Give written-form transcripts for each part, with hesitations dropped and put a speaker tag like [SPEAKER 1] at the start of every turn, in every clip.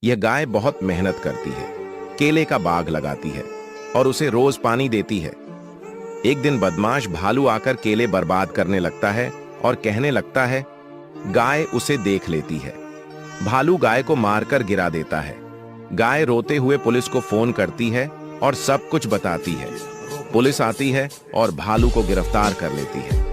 [SPEAKER 1] यह गाय बहुत मेहनत करती है, केले का बाग लगाती है और उसे रोज पानी देती है। एक दिन बदमाश भालू आकर केले बर्बाद करने लगता है और कहने लगता है। गाय उसे देख लेती है। भालू गाय को मारकर गिरा देता है। गाय रोते हुए पुलिस को फोन करती है और सब कुछ बताती है। पुलिस आती है और भालू को गिरफ्तार कर लेती है।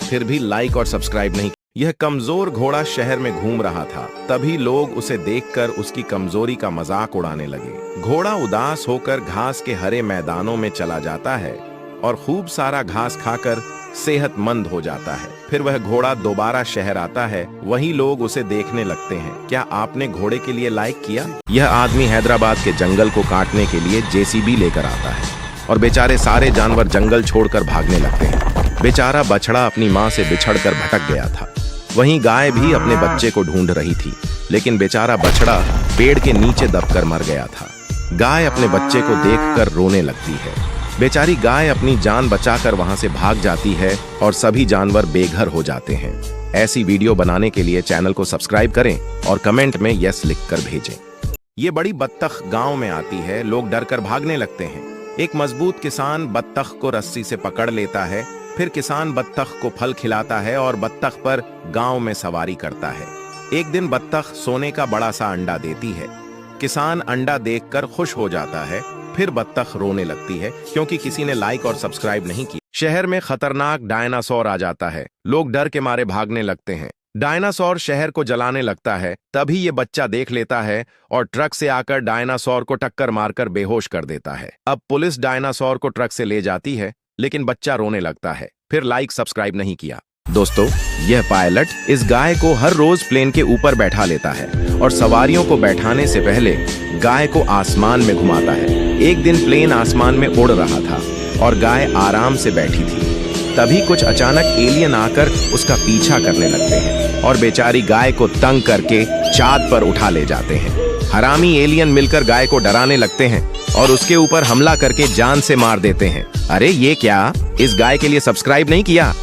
[SPEAKER 1] फिर भी लाइक और सब्सक्राइब नहीं। यह कमजोर घोड़ा शहर में घूम रहा था, तभी लोग उसे देखकर उसकी कमजोरी का मजाक उड़ाने लगे। घोड़ा उदास होकर घास के हरे मैदानों में चला जाता है और खूब सारा घास खाकर सेहतमंद हो जाता है। फिर वह घोड़ा दोबारा शहर आता है। वही लोग उसे देखने लगते हैं। क्या आपने घोड़े के लिए लाइक किया? यह आदमी हैदराबाद के जंगल को काटने के लिए जेसीबी लेकर आता है और बेचारे सारे जानवर जंगल छोड़कर भागने लगते हैं। बेचारा बछड़ा अपनी माँ से बिछड़कर भटक गया था। वहीं गाय भी अपने बच्चे को ढूंढ रही थी, लेकिन बेचारा बछड़ा पेड़ के नीचे दबकर मर गया था। गाय अपने बच्चे को देखकर रोने लगती है। बेचारी गाय अपनी जान बचाकर वहां से भाग जाती है और सभी जानवर बेघर हो जाते हैं। ऐसी वीडियो बनाने के लिए चैनल को सब्सक्राइब करें और कमेंट में यस लिखकर भेजें। ये बड़ी बत्तख गांव में आती है। लोग डरकर भागने लगते हैं। एक मजबूत किसान बत्तख को रस्सी से पकड़ लेता है। फिर किसान बत्तख को फल खिलाता है और बत्तख पर गांव में सवारी करता है। एक दिन बत्तख सोने का बड़ा सा अंडा देती है। किसान अंडा देखकर खुश हो जाता है। फिर बत्तख रोने लगती है क्योंकि किसी ने लाइक और सब्सक्राइब नहीं किया। शहर में खतरनाक डायनासोर आ जाता है। लोग डर के मारे भागने लगते हैं। डायनासोर शहर को जलाने लगता है। तभी ये बच्चा देख लेता है और ट्रक से आकर डायनासोर को टक्कर मारकर बेहोश कर देता है। अब पुलिस डायनासोर को ट्रक से ले जाती है, लेकिन बच्चा रोने लगता है। फिर लाइक सब्सक्राइब नहीं किया। दोस्तों, यह पायलट इस गाय को हर रोज प्लेन के ऊपर बैठा लेता है और सवारियों को बैठाने से पहले गाय को आसमान में घुमाता है। एक दिन प्लेन आसमान में उड़ रहा था और गाय आराम से बैठी थी। तभी कुछ अचानक एलियन आकर उसका पीछा करने लगते हैं और बेचारी गाय को तंग करके चांद पर उठा ले जाते हैं। हरामी एलियन मिलकर गाय को डराने लगते हैं और उसके ऊपर हमला करके जान से मार देते हैं। अरे ये क्या? इस गाय के लिए सब्सक्राइब नहीं किया?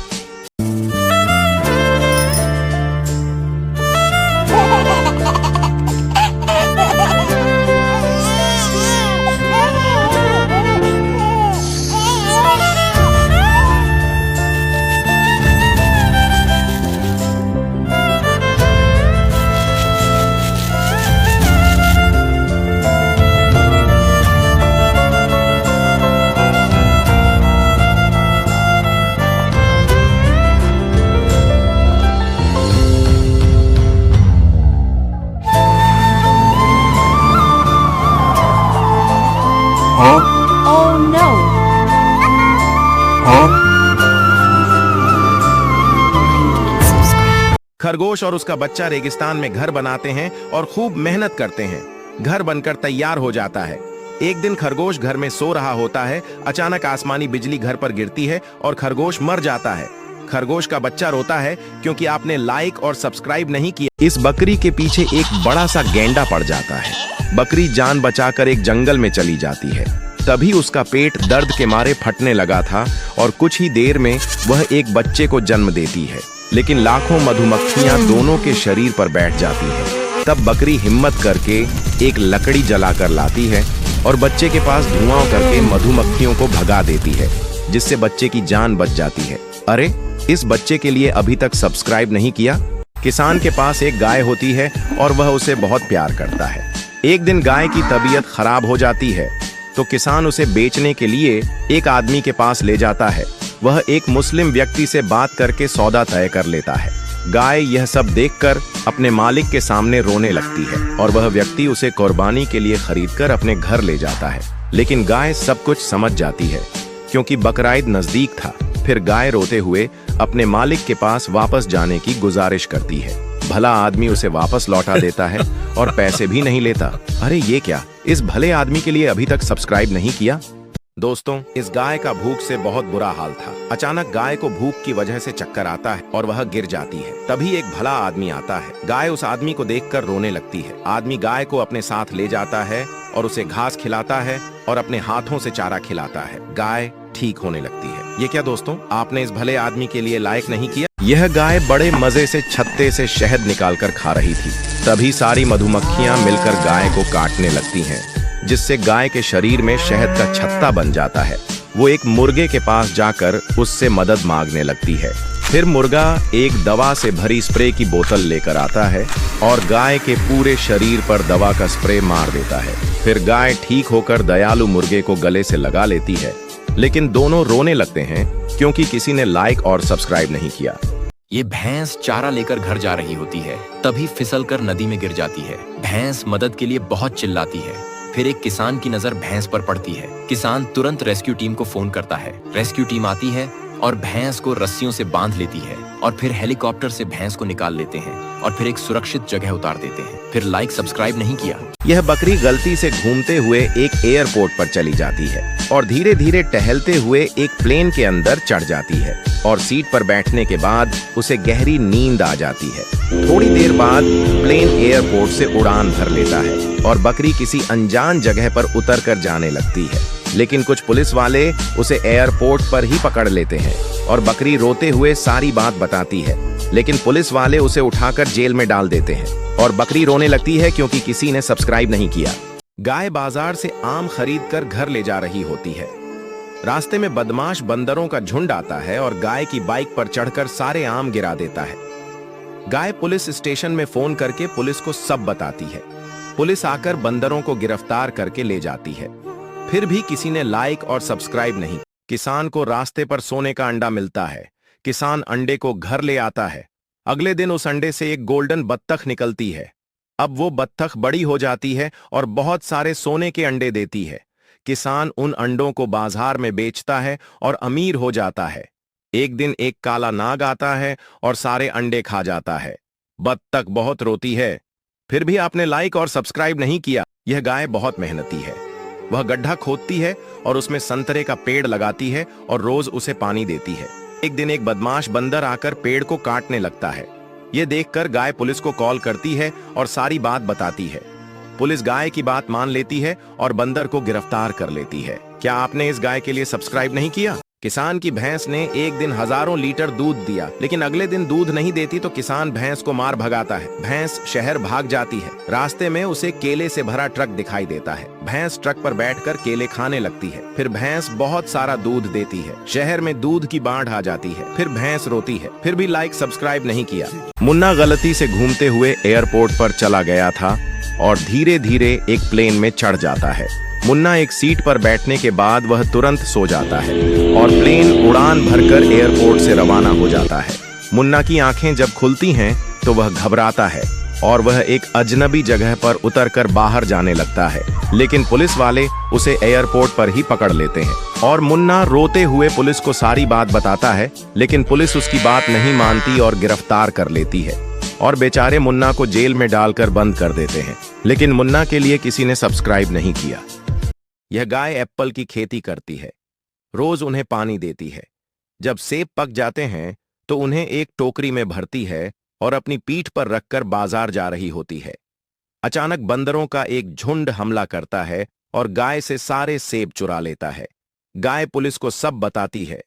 [SPEAKER 2] Oh no!
[SPEAKER 1] खरगोश और उसका बच्चा रेगिस्तान में घर बनाते हैं और खूब मेहनत करते हैं। घर बनकर तैयार हो जाता है। एक दिन खरगोश घर में सो रहा होता है। अचानक आसमानी बिजली घर पर गिरती है और खरगोश मर जाता है। खरगोश का बच्चा रोता है क्योंकि आपने लाइक और सब्सक्राइब नहीं किया। इस बकरी के पीछे एक बड़ा सा गैंडा पड़ जाता है। बकरी जान बचाकर एक जंगल में चली जाती है। तभी उसका पेट दर्द के मारे फटने लगा था और कुछ ही देर में वह एक बच्चे को जन्म देती है। लेकिन लाखों मधुमक्खियां दोनों के शरीर पर बैठ जाती हैं। तब बकरी हिम्मत करके एक लकड़ी जलाकर लाती है और बच्चे के पास धुआं करके मधुमक्खियों को भगा देती है, जिससे बच्चे की जान बच जाती है। अरे, इस बच्चे के लिए अभी तक सब्सक्राइब नहीं किया? किसान के पास एक गाय होती है और वह उसे बहुत प्यार करता है। एक दिन गाय की तबीयत खराब हो जाती है तो किसान उसे बेचने के लिए एक आदमी के पास ले जाता है। वह एक मुस्लिम व्यक्ति से बात करके सौदा तय कर लेता है। गाय यह सब देखकर अपने मालिक के सामने रोने लगती है और वह व्यक्ति उसे कुर्बानी के लिए खरीदकर अपने घर ले जाता है। लेकिन गाय सब कुछ समझ जाती है क्योंकि बकराईद नजदीक था। फिर गाय रोते हुए अपने मालिक के पास वापस जाने की गुजारिश करती है। भला आदमी उसे वापस लौटा देता है और पैसे भी नहीं लेता। अरे ये क्या? इस भले आदमी के लिए अभी तक सब्सक्राइब नहीं किया? दोस्तों, इस गाय का भूख से बहुत बुरा हाल था। अचानक गाय को भूख की वजह से चक्कर आता है और वह गिर जाती है। तभी एक भला आदमी आता है। गाय उस आदमी को देखकर रोने लगती है। आदमी गाय को अपने साथ ले जाता है और उसे घास खिलाता है और अपने हाथों से चारा खिलाता है। गाय ठीक होने लगती है। ये क्या दोस्तों, आपने इस भले आदमी के लिए लायक नहीं किया? यह गाय बड़े मजे से छत्ते से शहद निकालकर खा रही थी। तभी सारी मधुमक्खियां मिलकर गाय को काटने लगती हैं, जिससे गाय के शरीर में शहद का छत्ता बन जाता है। वो एक मुर्गे के पास जाकर उससे मदद मांगने लगती है। फिर मुर्गा एक दवा से भरी स्प्रे की बोतल लेकर आता है और गाय के पूरे शरीर पर दवा का स्प्रे मार देता है। फिर गाय ठीक होकर दयालु मुर्गे को गले से लगा लेती है, लेकिन दोनों रोने लगते हैं क्योंकि किसी ने लाइक और सब्सक्राइब नहीं किया।
[SPEAKER 2] ये भैंस चारा लेकर घर जा रही होती है, तभी फिसलकर नदी में गिर जाती है। भैंस मदद के लिए बहुत चिल्लाती है। फिर एक किसान की नजर भैंस पर पड़ती है। किसान तुरंत रेस्क्यू टीम को फोन करता है। रेस्क्यू टीम आती है और भैंस को रस्सियों से बांध लेती है और फिर हेलीकॉप्टर से भैंस को निकाल लेते हैं और फिर एक सुरक्षित जगह उतार देते हैं। फिर लाइक सब्सक्राइब नहीं किया।
[SPEAKER 1] यह बकरी गलती से घूमते हुए एक एयरपोर्ट पर चली जाती है और धीरे धीरे टहलते हुए एक प्लेन के अंदर चढ़ जाती है और सीट पर बैठने के बाद उसे गहरी नींद आ जाती है। थोड़ी देर बाद प्लेन एयरपोर्ट से उड़ान भर लेता है और बकरी किसी अनजान जगह पर उतरकर जाने लगती है, लेकिन कुछ पुलिस वाले उसे एयरपोर्ट पर ही पकड़ लेते हैं और बकरी रोते हुए सारी बात बताती है, लेकिन पुलिस वाले उसे उठाकर जेल में डाल देते हैं और बकरी रोने लगती है क्योंकि किसी ने सब्सक्राइब नहीं किया। गाय बाजार से आम खरीद कर घर ले जा रही होती है। रास्ते में बदमाश बंदरों का झुंड आता है और गाय की बाइक पर चढ़कर सारे आम गिरा देता है। गाय पुलिस स्टेशन में फोन करके पुलिस को सब बताती है। पुलिस आकर बंदरों को गिरफ्तार करके ले जाती है। फिर भी किसी ने लाइक और सब्सक्राइब नहीं। किसान को रास्ते पर सोने का अंडा मिलता है। किसान अंडे को घर ले आता है। अगले दिन उस अंडे से एक गोल्डन बत्तख निकलती है। अब वो बत्तख बड़ी हो जाती है और बहुत सारे सोने के अंडे देती है। किसान उन अंडों को बाजार में बेचता है और अमीर हो जाता है। एक दिन एक काला नाग आता है और सारे अंडे खा जाता है। बत्तख बहुत रोती है। फिर भी आपने लाइक और सब्सक्राइब नहीं किया। यह गाय बहुत मेहनती है। वह गड्ढा खोदती है और उसमें संतरे का पेड़ लगाती है और रोज उसे पानी देती है। एक दिन एक बदमाश बंदर आकर पेड़ को काटने लगता है। यह देखकर गाय पुलिस को कॉल करती है और सारी बात बताती है। पुलिस गाय की बात मान लेती है और बंदर को गिरफ्तार कर लेती है। क्या आपने इस गाय के लिए सब्सक्राइब नहीं किया? किसान की भैंस ने एक दिन हजारों लीटर दूध दिया, लेकिन अगले दिन दूध नहीं देती तो किसान भैंस को मार भगाता है। भैंस शहर भाग जाती है। रास्ते में उसे केले से भरा ट्रक दिखाई देता है। भैंस ट्रक पर बैठकर केले खाने लगती है। फिर भैंस बहुत सारा दूध देती है। शहर में दूध की बाढ़ आ जाती है। फिर भैंस रोती है। फिर भी लाइक सब्सक्राइब नहीं किया। मुन्ना गलती से घूमते हुए एयरपोर्ट पर चला गया था और धीरे धीरे एक प्लेन में चढ़ जाता है। मुन्ना एक सीट पर बैठने के बाद वह तुरंत सो जाता है और प्लेन उड़ान भरकर एयरपोर्ट से रवाना हो जाता है। मुन्ना की आंखें जब खुलती हैं तो वह घबराता है और वह एक अजनबी जगह पर उतरकर बाहर जाने लगता है, लेकिन पुलिस वाले उसे एयरपोर्ट पर ही पकड़ लेते हैं और मुन्ना रोते हुए पुलिस को सारी बात बताता है, लेकिन पुलिस उसकी बात नहीं मानती और गिरफ्तार कर लेती है और बेचारे मुन्ना को जेल में डालकर बंद कर देते हैं। लेकिन मुन्ना के लिए किसी ने सब्सक्राइब नहीं किया। यह गाय एप्पल की खेती करती है। रोज उन्हें पानी देती है। जब सेब पक जाते हैं तो उन्हें एक टोकरी में भरती है और अपनी पीठ पर रखकर बाजार जा रही होती है। अचानक बंदरों का एक झुंड हमला करता है और गाय से सारे सेब चुरा लेता है। गाय पुलिस को सब बताती है।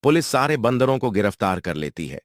[SPEAKER 1] पुलिस सारे बंदरों को गिरफ्तार कर लेती है।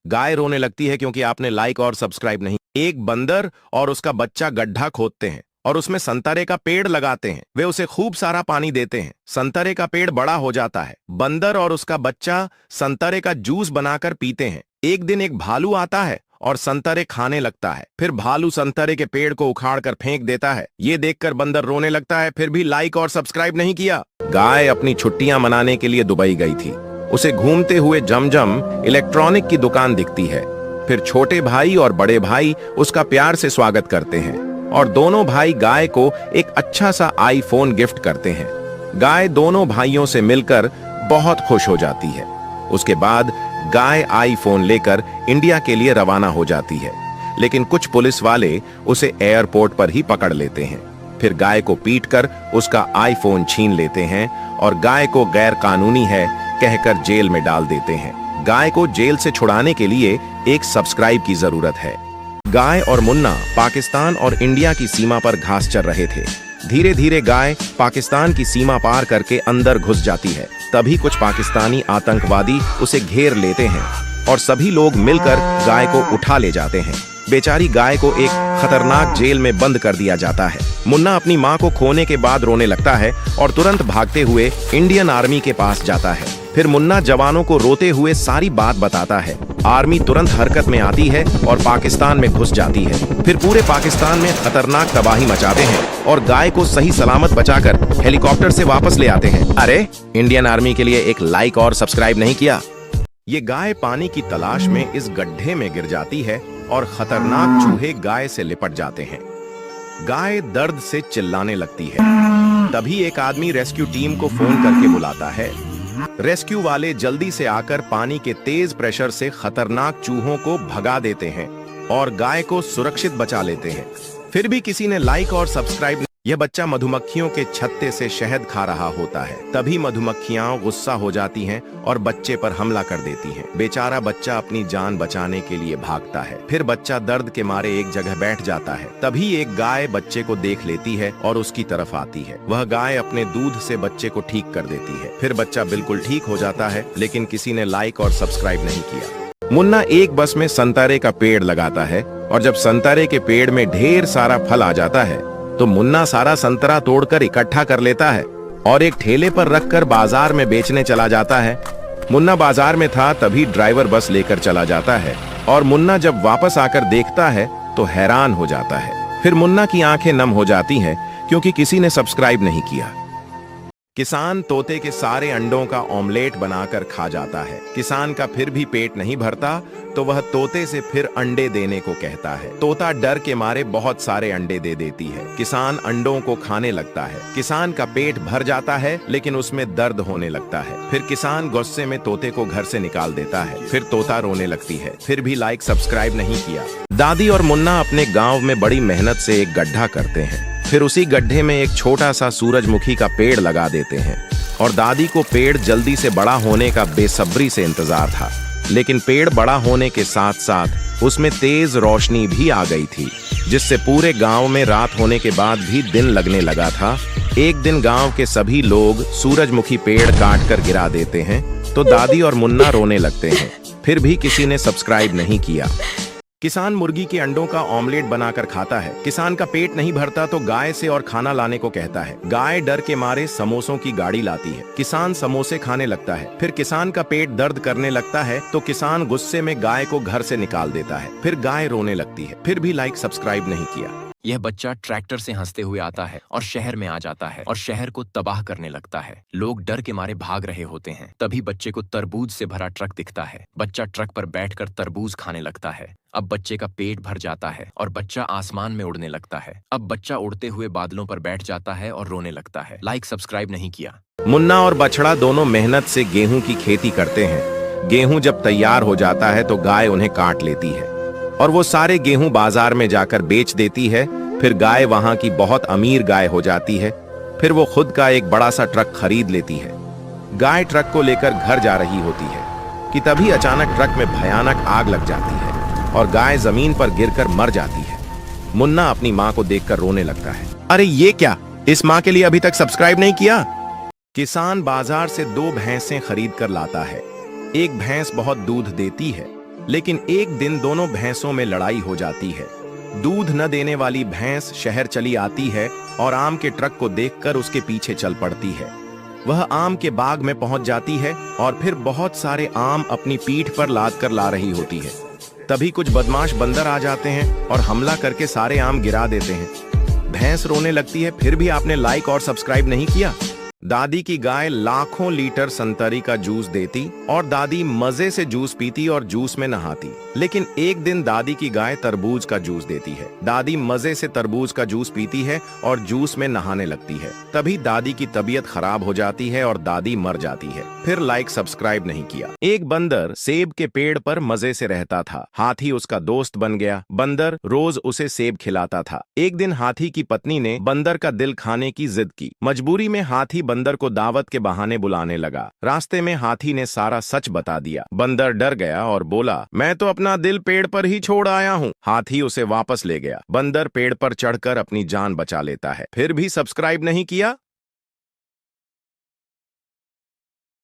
[SPEAKER 1] गाय रोने लगती है क्योंकि आपने लाइक और सब्सक्राइब नहीं। एक बंदर और उसका बच्चा गड्ढा खोदते हैं और उसमें संतरे का पेड़ लगाते हैं। वे उसे खूब सारा पानी देते हैं। संतरे का पेड़ बड़ा हो जाता है। बंदर और उसका बच्चा संतरे का जूस बनाकर पीते हैं। एक दिन एक भालू आता है और संतरे खाने लगता है। फिर भालू संतरे के पेड़ को उखाड़कर फेंक देता है। ये देखकर बंदर रोने लगता है। फिर भी लाइक और सब्सक्राइब नहीं किया। गाय अपनी छुट्टियां मनाने के लिए दुबई गई थी। उसे घूमते हुए जमजम इलेक्ट्रॉनिक की दुकान दिखती है। फिर छोटे भाई और बड़े भाई उसका प्यार से स्वागत करते हैं और दोनों भाई गाय को एक अच्छा सा आईफोन गिफ्ट करते हैं। गाय दोनों भाइयों से मिलकर बहुत खुश हो जाती है। उसके बाद गाय आईफोन लेकर इंडिया के लिए रवाना हो जाती है, लेकिन कुछ पुलिस वाले उसे एयरपोर्ट पर ही पकड़ लेते हैं। फिर गाय को पीटकर उसका आईफोन छीन लेते हैं और गाय को गैर कानूनी है कहकर जेल में डाल देते हैं। गाय को जेल से छुड़ाने के लिए एक सब्सक्राइब की जरूरत है। गाय और मुन्ना पाकिस्तान और इंडिया की सीमा पर घास चर रहे थे। धीरे धीरे गाय पाकिस्तान की सीमा पार करके अंदर घुस जाती है। तभी कुछ पाकिस्तानी आतंकवादी उसे घेर लेते हैं और सभी लोग मिलकर गाय को उठा ले जाते हैं। बेचारी गाय को एक खतरनाक जेल में बंद कर दिया जाता है। मुन्ना अपनी मां को खोने के बाद रोने लगता है और तुरंत भागते हुए इंडियन आर्मी के पास जाता है। फिर मुन्ना जवानों को रोते हुए सारी बात बताता है। आर्मी तुरंत हरकत में आती है और पाकिस्तान में घुस जाती है। फिर पूरे पाकिस्तान में खतरनाक तबाही मचाते हैं और गाय को सही सलामत बचाकर हेलीकॉप्टर से वापस ले आते हैं। अरे, इंडियन आर्मी के लिए एक लाइक और सब्सक्राइब नहीं किया? ये गाय पानी की तलाश में इस गड्ढे में गिर जाती है और खतरनाक चूहे गाय से लिपट जाते हैं। गाय दर्द से चिल्लाने लगती है। तभी एक आदमी रेस्क्यू टीम को फोन करके बुलाता है। रेस्क्यू वाले जल्दी से आकर पानी के तेज प्रेशर से खतरनाक चूहों को भगा देते हैं और गाय को सुरक्षित बचा लेते हैं। फिर भी किसी ने लाइक और सब्सक्राइब। यह बच्चा मधुमक्खियों के छत्ते से शहद खा रहा होता है। तभी मधुमक्खियां गुस्सा हो जाती हैं और बच्चे पर हमला कर देती हैं। बेचारा बच्चा अपनी जान बचाने के लिए भागता है। फिर बच्चा दर्द के मारे एक जगह बैठ जाता है। तभी एक गाय बच्चे को देख लेती है और उसकी तरफ आती है। वह गाय अपने दूध से बच्चे को ठीक कर देती है। फिर बच्चा बिल्कुल ठीक हो जाता है, लेकिन किसी ने लाइक और सब्सक्राइब नहीं किया। मुन्ना एक बस में संतरे का पेड़ लगाता है और जब संतरे के पेड़ में ढेर सारा फल आ जाता है तो मुन्ना सारा संतरा तोड़कर इकट्ठा कर लेता है और एक ठेले पर रखकर बाजार में बेचने चला जाता है। मुन्ना बाजार में था तभी ड्राइवर बस लेकर चला जाता है और मुन्ना जब वापस आकर देखता है तो हैरान हो जाता है। फिर मुन्ना की आंखें नम हो जाती हैं क्योंकि किसी ने सब्सक्राइब नहीं किया। किसान तोते के सारे अंडों का ऑमलेट बनाकर खा जाता है। किसान का फिर भी पेट नहीं भरता तो वह तोते से फिर अंडे देने को कहता है। तोता डर के मारे बहुत सारे अंडे दे देती है। किसान अंडों को खाने लगता है। किसान का पेट भर जाता है लेकिन उसमें दर्द होने लगता है। फिर किसान गुस्से में तोते को घर से निकाल देता है। फिर तोता रोने लगती है। फिर भी लाइक सब्सक्राइब नहीं किया। दादी और मुन्ना अपने गाँव में बड़ी मेहनत से एक गड्ढा करते हैं। फिर उसी गड्ढे में एक छोटा सा सूरजमुखी का पेड़ लगा देते हैं और दादी को पेड़ जल्दी से बड़ा होने का बेसब्री से इंतजार था। लेकिन पेड़ बड़ा होने के साथ साथ उसमें तेज रोशनी भी आ गई थी, जिससे पूरे गांव में रात होने के बाद भी दिन लगने लगा था। एक दिन गांव के सभी लोग सूरजमुखी पेड़ काट कर गिरा देते हैं तो दादी और मुन्ना रोने लगते हैं। फिर भी किसी ने सब्सक्राइब नहीं किया। किसान मुर्गी के अंडों का ऑमलेट बनाकर खाता है। किसान का पेट नहीं भरता तो गाय से और खाना लाने को कहता है। गाय डर के मारे समोसों की गाड़ी लाती है। किसान समोसे खाने लगता है। फिर किसान का पेट दर्द करने लगता है तो किसान गुस्से में गाय को घर से निकाल देता है। फिर गाय रोने लगती है। फिर भी लाइक सब्सक्राइब नहीं किया।
[SPEAKER 2] यह बच्चा ट्रैक्टर से हंसते हुए आता है और शहर में आ जाता है और शहर को तबाह करने लगता है। लोग डर के मारे भाग रहे होते हैं। तभी बच्चे को तरबूज से भरा ट्रक दिखता है। बच्चा ट्रक पर बैठकर तरबूज खाने लगता है। अब बच्चे का पेट भर जाता है और बच्चा आसमान में उड़ने लगता है। अब बच्चा उड़ते हुए बादलों पर बैठ जाता है और रोने लगता है। लाइक सब्सक्राइब नहीं किया।
[SPEAKER 1] मुन्ना और बछड़ा दोनों मेहनत से गेहूं की खेती करते हैं। गेहूं जब तैयार हो जाता है तो गाय उन्हें काट लेती है और वो सारे गेहूं बाजार में जाकर बेच देती है। फिर गाय वहां की बहुत अमीर गाय हो जाती है। फिर वो खुद का एक बड़ा सा ट्रक खरीद लेती है। गाय ट्रक को लेकर घर जा रही होती है कि तभी अचानक ट्रक में भयानक आग लग जाती है और गाय जमीन पर गिरकर मर जाती है। मुन्ना अपनी मां को देखकर रोने लगता है। अरे ये क्या, इस मां के लिए अभी तक सब्सक्राइब नहीं किया? किसान बाजार से 2 भैंसें खरीद कर लाता है। एक भैंस बहुत दूध देती है, लेकिन एक दिन दोनों भैंसों में लड़ाई हो जाती है। दूध न देने वाली भैंस शहर चली आती है और आम के ट्रक को देखकर उसके पीछे चल पड़ती है। वह आम के बाग में पहुंच जाती है और फिर बहुत सारे आम अपनी पीठ पर लाद कर ला रही होती है। तभी कुछ बदमाश बंदर आ जाते हैं और हमला करके सारे आम गिरा देते हैं। भैंस रोने लगती है। फिर भी आपने लाइक और सब्सक्राइब नहीं किया। दादी की गाय लाखों लीटर संतरी का जूस देती और दादी मजे से जूस पीती और जूस में नहाती। लेकिन एक दिन दादी की गाय तरबूज का जूस देती है। दादी मजे से तरबूज का जूस पीती है और जूस में नहाने लगती है। तभी दादी की तबीयत खराब हो जाती है और दादी मर जाती है। फिर लाइक सब्सक्राइब नहीं किया। एक बंदर सेब के पेड़ पर मजे से रहता था। हाथी उसका दोस्त बन गया। बंदर रोज उसे सेब खिलाता था। एक दिन हाथी की पत्नी ने बंदर का दिल खाने की जिद की। मजबूरी में हाथी बंदर को दावत के बहाने बुलाने लगा। रास्ते में हाथी ने सारा सच बता दिया। बंदर डर गया और बोला, मैं तो अपने अपना दिल पेड़ पर ही छोड़ आया हूँ। हाथी उसे वापस ले गया। बंदर पेड़ पर चढ़कर अपनी जान बचा लेता है। फिर भी सब्सक्राइब नहीं किया?